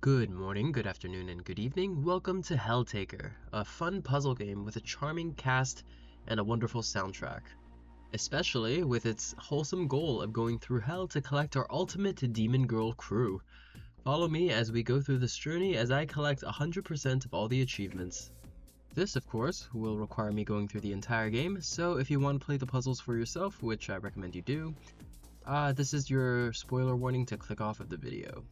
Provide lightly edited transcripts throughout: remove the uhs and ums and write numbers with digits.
Good morning, good afternoon, and good evening. Welcome to Helltaker, a fun puzzle game with a charming cast and a wonderful soundtrack. Especially with its wholesome goal of going through hell to collect our ultimate demon girl crew. Follow me as we go through this journey as I collect 100% of all the achievements. This, of course, will require me going through the entire game, so if you want to play the puzzles for yourself, which I recommend you do, this is your spoiler warning to click off of the video.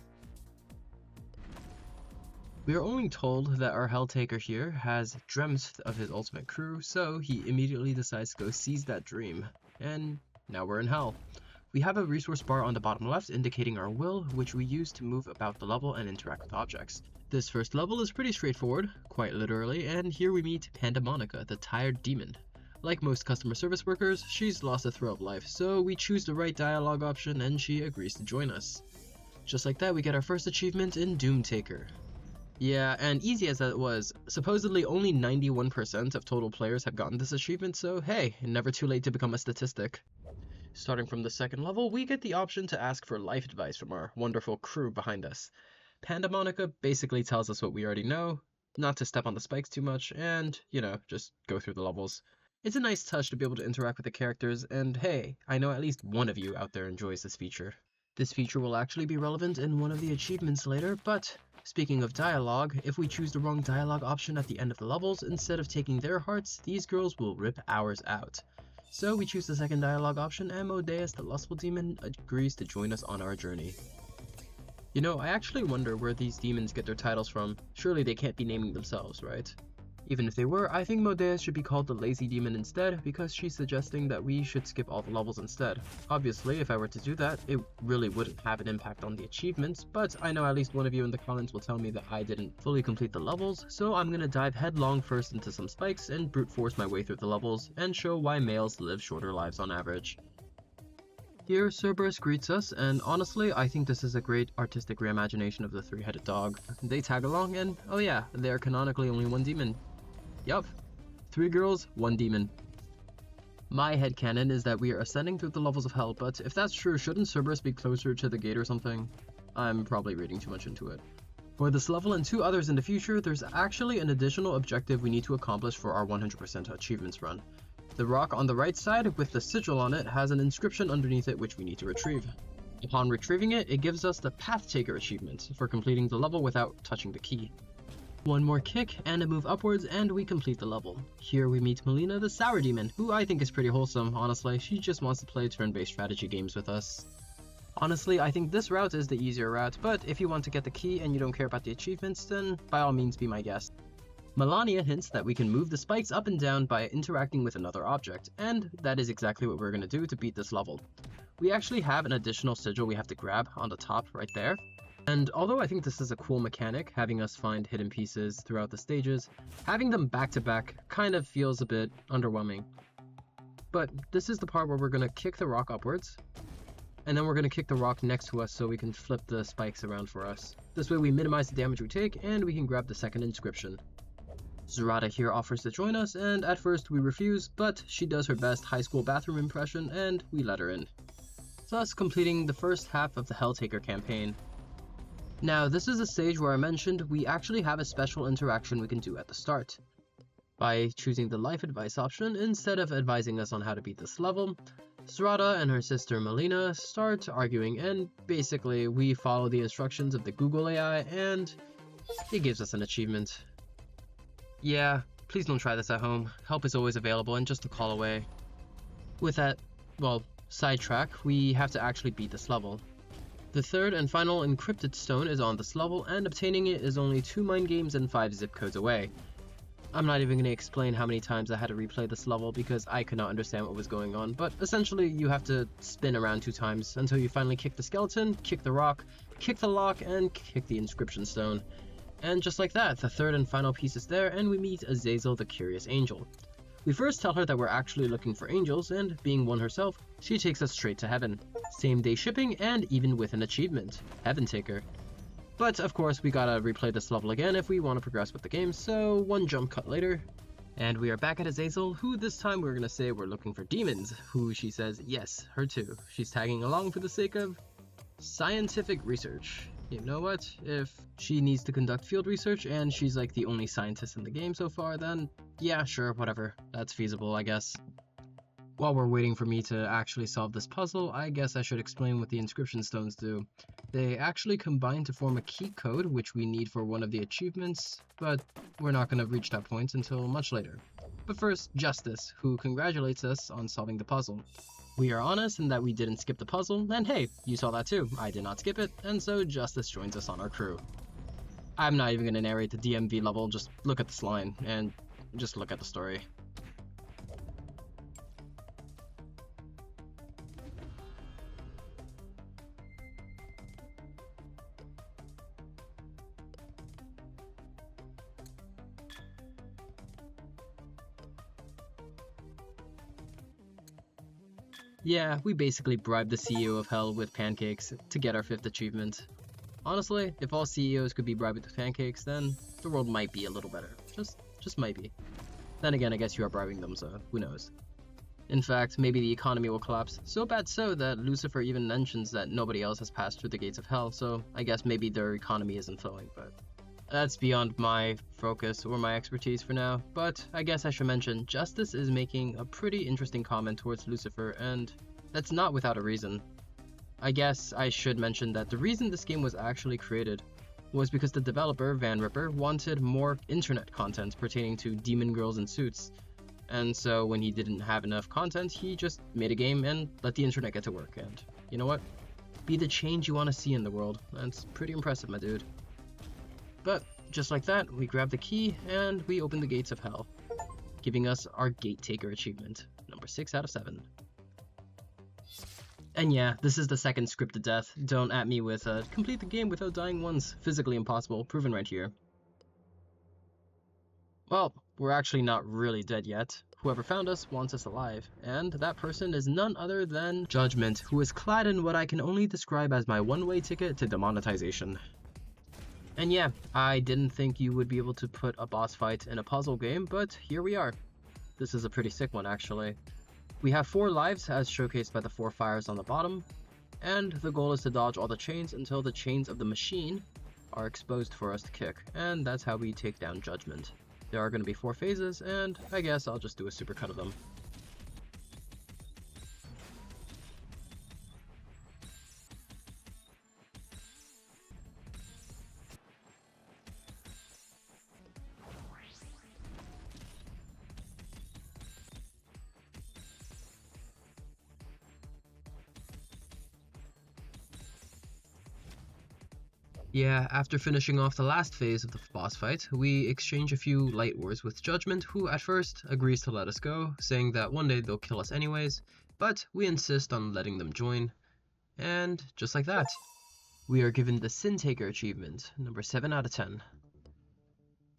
We are only told that our Helltaker here has dreamt of his ultimate crew, so he immediately decides to go seize that dream. And now we're in hell. We have a resource bar on the bottom left indicating our will, which we use to move about the level and interact with objects. This first level is pretty straightforward, quite literally, and here we meet Pandemonica, the tired demon. Like most customer service workers, she's lost the thrill of life, so we choose the right dialogue option and she agrees to join us. Just like that, we get our first achievement in Doomtaker. Yeah, and easy as that was, supposedly only 91% of total players have gotten this achievement, so hey, never too late to become a statistic. Starting from the second level, we get the option to ask for life advice from our wonderful crew behind us. Pandemonica basically tells us what we already know, not to step on the spikes too much, and, just go through the levels. It's a nice touch to be able to interact with the characters, and hey, I know at least one of you out there enjoys this feature. This feature will actually be relevant in one of the achievements later, but speaking of dialogue, if we choose the wrong dialogue option at the end of the levels, instead of taking their hearts, these girls will rip ours out. So we choose the second dialogue option, and Modeus, the lustful demon, agrees to join us on our journey. I actually wonder where these demons get their titles from. Surely they can't be naming themselves, right? Even if they were, I think Modeus should be called the lazy demon instead, because she's suggesting that we should skip all the levels instead. Obviously, if I were to do that, it really wouldn't have an impact on the achievements, but I know at least one of you in the comments will tell me that I didn't fully complete the levels, so I'm gonna dive headlong first into some spikes and brute force my way through the levels, and show why males live shorter lives on average. Here, Cerberus greets us, and honestly, I think this is a great artistic reimagination of the three-headed dog. They tag along, and oh yeah, they're canonically only one demon. Yup, 3 girls, 1 demon. My headcanon is that we are ascending through the levels of hell, but if that's true, shouldn't Cerberus be closer to the gate or something? I'm probably reading too much into it. For this level and 2 others in the future, there's actually an additional objective we need to accomplish for our 100% achievements run. The rock on the right side with the sigil on it has an inscription underneath it which we need to retrieve. Upon retrieving it, it gives us the Pathtaker achievement for completing the level without touching the key. One more kick and a move upwards and we complete the level. Here we meet Melina the Sour Demon, who I think is pretty wholesome, honestly. She just wants to play turn-based strategy games with us. Honestly, I think this route is the easier route, but if you want to get the key and you don't care about the achievements, then by all means be my guest. Melania hints that we can move the spikes up and down by interacting with another object, and that is exactly what we're going to do to beat this level. We actually have an additional sigil we have to grab on the top right there. And although I think this is a cool mechanic, having us find hidden pieces throughout the stages, having them back to back kind of feels a bit underwhelming. But this is the part where we're going to kick the rock upwards, and then we're going to kick the rock next to us so we can flip the spikes around for us. This way we minimize the damage we take, and we can grab the second inscription. Zurata here offers to join us, and at first we refuse, but she does her best high school bathroom impression, and we let her in. Thus completing the first half of the Helltaker campaign. Now, this is a stage where I mentioned we actually have a special interaction we can do at the start. By choosing the life advice option, instead of advising us on how to beat this level, Zurata and her sister Melina start arguing, and basically we follow the instructions of the Google AI and it gives us an achievement. Yeah, please don't try this at home. Help is always available and just a call away. With that, sidetrack, we have to actually beat this level. The third and final encrypted stone is on this level, and obtaining it is only 2 mind games and 5 zip codes away. I'm not even going to explain how many times I had to replay this level because I could not understand what was going on, but essentially you have to spin around 2 times until you finally kick the skeleton, kick the rock, kick the lock, and kick the inscription stone. And just like that, the third and final piece is there, and we meet Azazel the Curious Angel. We first tell her that we're actually looking for angels, and being one herself, she takes us straight to heaven. Same day shipping, and even with an achievement, Helltaker. But of course we gotta replay this level again if we want to progress with the game, so one jump cut later, and we are back at Azazel, who this time we're gonna say we're looking for demons, who she says yes, her too. She's tagging along for the sake of scientific research. you know what? If she needs to conduct field research and she's like the only scientist in the game so far, then yeah, sure, whatever. That's feasible, I guess. While we're waiting for me to actually solve this puzzle, I guess I should explain what the inscription stones do. They actually combine to form a key code, which we need for one of the achievements, but we're not going to reach that point until much later. But first, Justice, who congratulates us on solving the puzzle. We are honest in that we didn't skip the puzzle, and hey, you saw that too. I did not skip it, and so Justice joins us on our crew. I'm not even going to narrate the DMV level, just look at this line, and just look at the story. Yeah, we basically bribed the CEO of Hell with pancakes to get our 5th achievement. Honestly, if all CEOs could be bribed with pancakes, then the world might be a little better. Just might be. Then again, I guess you are bribing them, so who knows. In fact, maybe the economy will collapse, so bad so that Lucifer even mentions that nobody else has passed through the gates of Hell, so I guess maybe their economy isn't flowing, but that's beyond my focus or my expertise for now. But I guess I should mention, Justice is making a pretty interesting comment towards Lucifer, and that's not without a reason. I guess I should mention that the reason this game was actually created was because the developer, Van Ripper, wanted more internet content pertaining to demon girls in suits. And so when he didn't have enough content, he just made a game and let the internet get to work. And you know what? Be the change you want to see in the world. That's pretty impressive, my dude. But just like that, we grab the key and we open the gates of Hell, giving us our Gatetaker achievement, number 6 out of 7. And yeah, this is the second scripted death. Don't at me with complete the game without dying once. Physically impossible, proven right here. Well, we're actually not really dead yet. Whoever found us wants us alive, and that person is none other than Judgement, who is clad in what I can only describe as my one-way ticket to demonetization. And yeah, I didn't think you would be able to put a boss fight in a puzzle game, but here we are. This is a pretty sick one, actually. We have 4 lives, as showcased by the 4 fires on the bottom, and the goal is to dodge all the chains until the chains of the machine are exposed for us to kick, and that's how we take down Judgement. There are going to be 4 phases, and I guess I'll just do a supercut of them. Yeah, after finishing off the last phase of the boss fight, we exchange a few light words with Judgement, who at first agrees to let us go, saying that one day they'll kill us anyways, but we insist on letting them join, and just like that, we are given the Helltaker achievement, number 7 out of 10.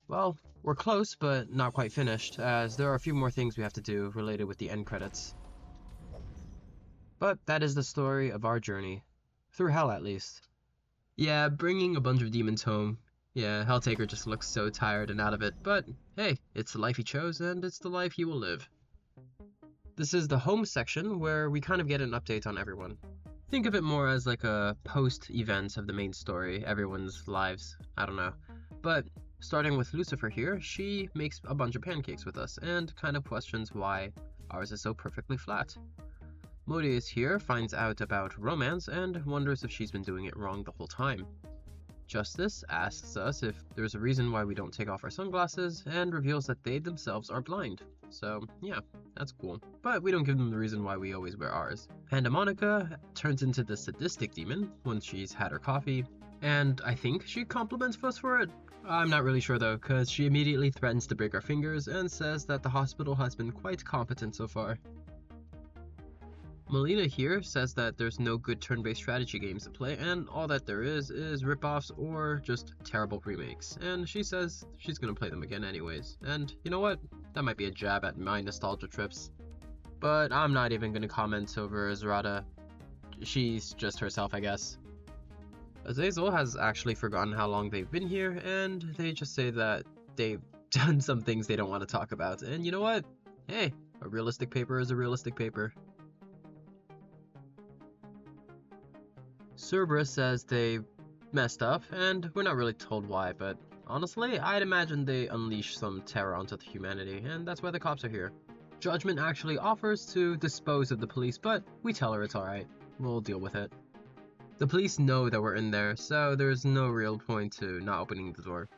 Well, we're close, but not quite finished, as there are a few more things we have to do related with the end credits. But that is the story of our journey, through Hell at least. Yeah, bringing a bunch of demons home. Yeah, Helltaker just looks so tired and out of it, but hey, it's the life he chose and it's the life he will live. This is the home section where we kind of get an update on everyone. Think of it more as like a post-event of the main story, everyone's lives, I don't know. But starting with Lucifer here, she makes a bunch of pancakes with us and kind of questions why ours is so perfectly flat. Modius here finds out about romance and wonders if she's been doing it wrong the whole time. Justice asks us if there's a reason why we don't take off our sunglasses and reveals that they themselves are blind. So yeah, that's cool. But we don't give them the reason why we always wear ours. Pandemonica turns into the sadistic demon once she's had her coffee, and I think she compliments us for it. I'm not really sure though, cause she immediately threatens to break our fingers and says that the hospital has been quite competent so far. Melina here says that there's no good turn-based strategy games to play, and all that there is rip-offs or just terrible remakes, and she says she's gonna play them again anyways, and you know what? That might be a jab at my nostalgia trips. But I'm not even gonna comment over Zrata. She's just herself, I guess. Azazel has actually forgotten how long they've been here, and they just say that they've done some things they don't want to talk about, and you know what? Hey, a realistic paper is a realistic paper. Cerberus says they messed up, and we're not really told why, but honestly, I'd imagine they unleash some terror onto humanity, and that's why the cops are here. Judgement actually offers to dispose of the police, but we tell her it's alright. We'll deal with it. The police know that we're in there, so there's no real point to not opening the door.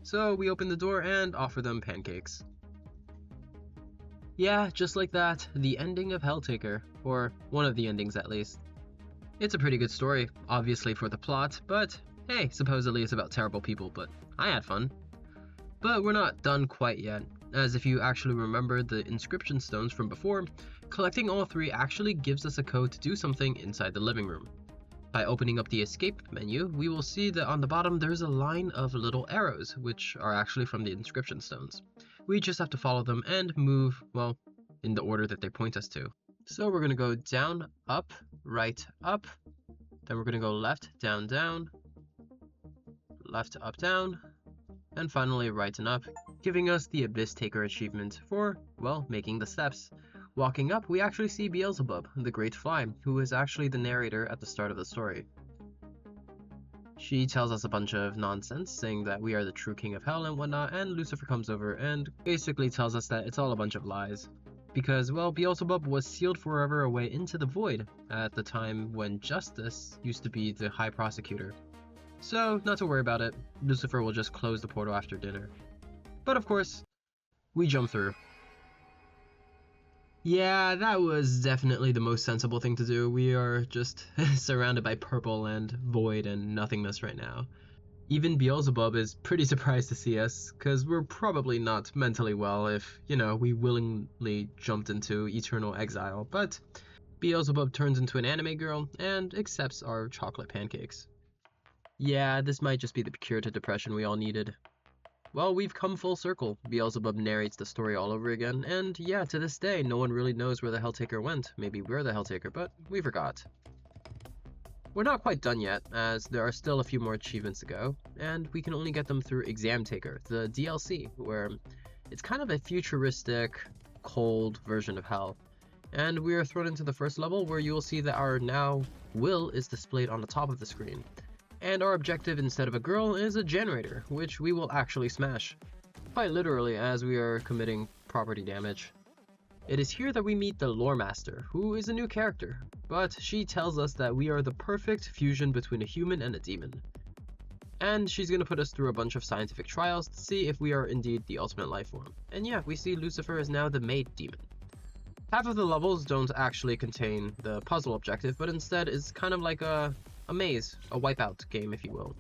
So we open the door and offer them pancakes. Yeah, just like that, the ending of Helltaker, or one of the endings at least. It's a pretty good story, obviously for the plot, but hey, supposedly it's about terrible people, but I had fun. But we're not done quite yet, as if you actually remember the inscription stones from before, collecting all 3 actually gives us a code to do something inside the living room. By opening up the escape menu, we will see that on the bottom there's a line of little arrows, which are actually from the inscription stones. We just have to follow them and move, well, in the order that they point us to. So we're going to go down, up, right, up, then we're going to go left, down, down, left, up, down, and finally right and up, giving us the Abyss Taker achievement for, well, making the steps. Walking up, we actually see Beelzebub, the Great Fly, who is actually the narrator at the start of the story. She tells us a bunch of nonsense, saying that we are the true king of hell and whatnot, and Lucifer comes over and basically tells us that it's all a bunch of lies. Because, well, Beelzebub was sealed forever away into the void at the time when Justice used to be the high prosecutor. So, not to worry about it, Lucifer will just close the portal after dinner. But of course, we jump through. Yeah, that was definitely the most sensible thing to do. We are just surrounded by purple and void and nothingness right now. Even Beelzebub is pretty surprised to see us, because we're probably not mentally well if, we willingly jumped into eternal exile, but Beelzebub turns into an anime girl and accepts our chocolate pancakes. Yeah, this might just be the cure to depression we all needed. Well, we've come full circle. Beelzebub narrates the story all over again, and yeah, to this day, no one really knows where the Helltaker went. Maybe we're the Helltaker, but we forgot. We're not quite done yet, as there are still a few more achievements to go, and we can only get them through Examtaker, the DLC, where it's kind of a futuristic, cold version of hell. And we are thrown into the first level, where you will see that our now will is displayed on the top of the screen. And our objective instead of a girl is a generator, which we will actually smash. Quite literally, as we are committing property damage. It is here that we meet the Lore Master, who is a new character, but she tells us that we are the perfect fusion between a human and a demon. And she's going to put us through a bunch of scientific trials to see if we are indeed the ultimate life form. And yeah, we see Lucifer is now the maid demon. Half of the levels don't actually contain the puzzle objective, but instead is kind of like a maze, a wipeout game if you will.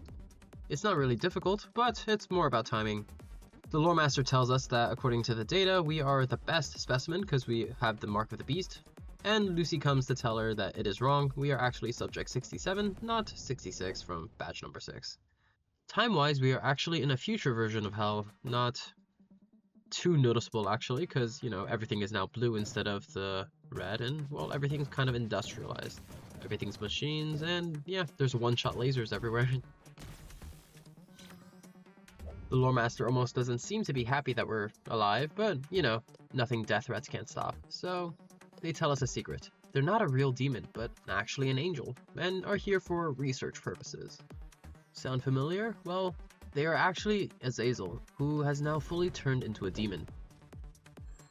It's not really difficult, but it's more about timing. The Lore Master tells us that according to the data, we are the best specimen because we have the mark of the beast, and Lucy comes to tell her that it is wrong, we are actually subject 67, not 66 from batch number 6. Time-wise, we are actually in a future version of hell, not too noticeable actually, because, everything is now blue instead of the red, and, well, everything's kind of industrialized. Everything's machines, and yeah, there's one-shot lasers everywhere. The Lore Master almost doesn't seem to be happy that we're alive, but, nothing death threats can't stop. So, they tell us a secret. They're not a real demon, but actually an angel, and are here for research purposes. Sound familiar? Well, they are actually Azazel, who has now fully turned into a demon.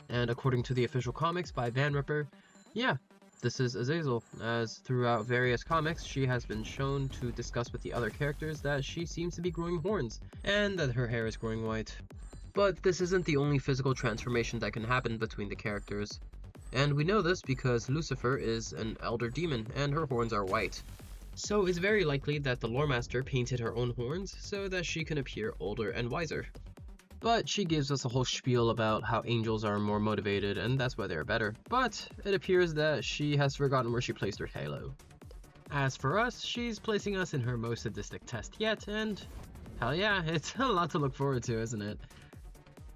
And according to the official comics by Van Ripper, yeah, this is Azazel, as throughout various comics, she has been shown to discuss with the other characters that she seems to be growing horns, and that her hair is growing white. But this isn't the only physical transformation that can happen between the characters. And we know this because Lucifer is an elder demon, and her horns are white. So it's very likely that the Lore Master painted her own horns so that she can appear older and wiser. But she gives us a whole spiel about how angels are more motivated and that's why they're better. But it appears that she has forgotten where she placed her halo. As for us, she's placing us in her most sadistic test yet, and hell yeah, it's a lot to look forward to, isn't it?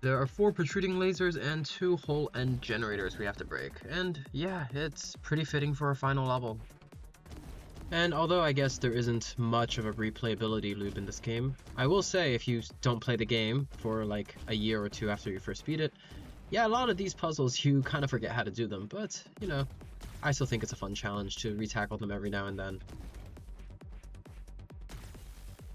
There are 4 protruding lasers and 2 whole end generators we have to break, and yeah, it's pretty fitting for a final level. And although I guess there isn't much of a replayability loop in this game, I will say if you don't play the game for like a year or 2 after you first beat it, yeah, a lot of these puzzles you kind of forget how to do them, but, I still think it's a fun challenge to retackle them every now and then.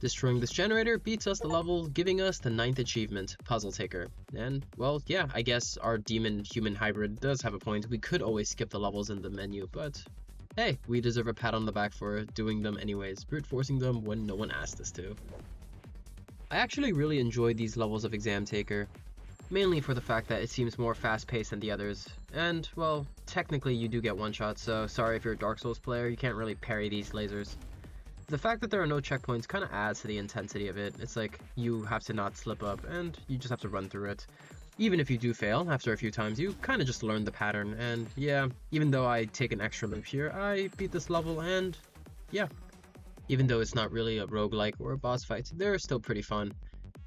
Destroying this generator beats us the level, giving us the 9th achievement, Puzzle Taker. And, well, yeah, I guess our demon-human hybrid does have a point. We could always skip the levels in the menu, but hey, we deserve a pat on the back for doing them anyways, brute forcing them when no one asked us to. I actually really enjoyed these levels of Examtaker, mainly for the fact that it seems more fast-paced than the others. And, well, technically you do get one-shots, so sorry if you're a Dark Souls player, you can't really parry these lasers. The fact that there are no checkpoints kind of adds to the intensity of it. It's like you have to not slip up and you just have to run through it. Even if you do fail after a few times, you kind of just learn the pattern. And yeah, even though I take an extra loop here, I beat this level and yeah. Even though it's not really a roguelike or a boss fight, they're still pretty fun.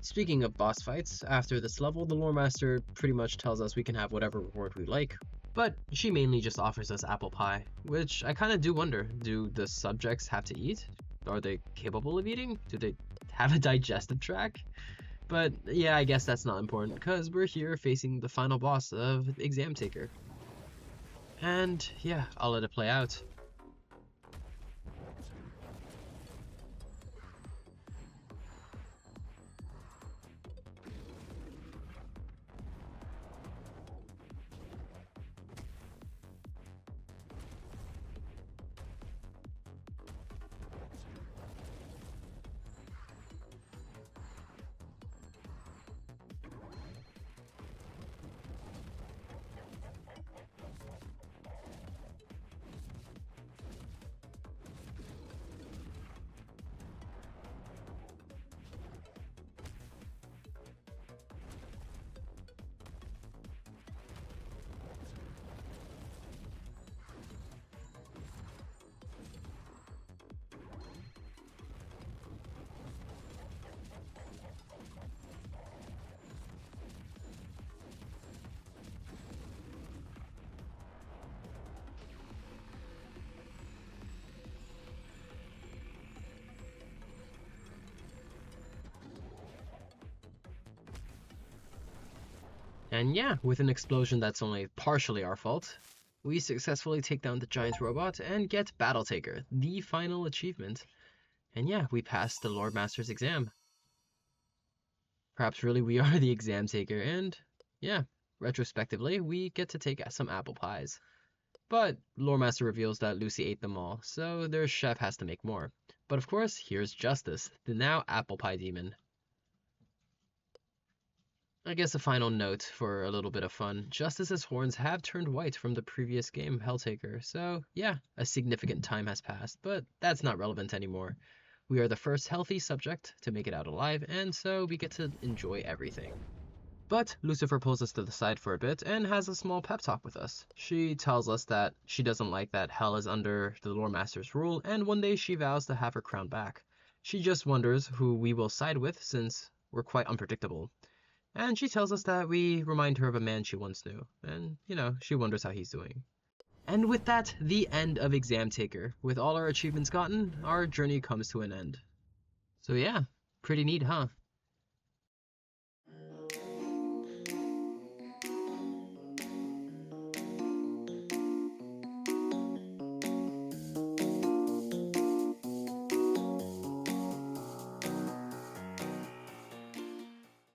Speaking of boss fights, after this level, the Lore Master pretty much tells us we can have whatever reward we like. But she mainly just offers us apple pie, which I kind of do wonder, do the subjects have to eat? Are they capable of eating? Do they have a digestive tract? But yeah, I guess that's not important, because we're here facing the final boss of Examtaker. And yeah, I'll let it play out. And yeah, with an explosion that's only partially our fault, we successfully take down the giant robot and get Battletaker, the final achievement. And yeah, we passed the Lord Master's exam. Perhaps really we are the Examtaker, and yeah, retrospectively, we get to take some apple pies. But Lore Master reveals that Lucy ate them all, so their chef has to make more. But of course, here's Justice, the now apple pie demon. I guess a final note for a little bit of fun. Justice's horns have turned white from the previous game, Helltaker, so yeah, a significant time has passed, but that's not relevant anymore. We are the first healthy subject to make it out alive, and so we get to enjoy everything. But Lucifer pulls us to the side for a bit and has a small pep talk with us. She tells us that she doesn't like that Hell is under the Lore Master's rule, and one day she vows to have her crown back. She just wonders who we will side with since we're quite unpredictable. And she tells us that we remind her of a man she once knew, and, you know, she wonders how he's doing. And with that, the end of Examtaker. With all our achievements gotten, our journey comes to an end. So yeah, pretty neat, huh?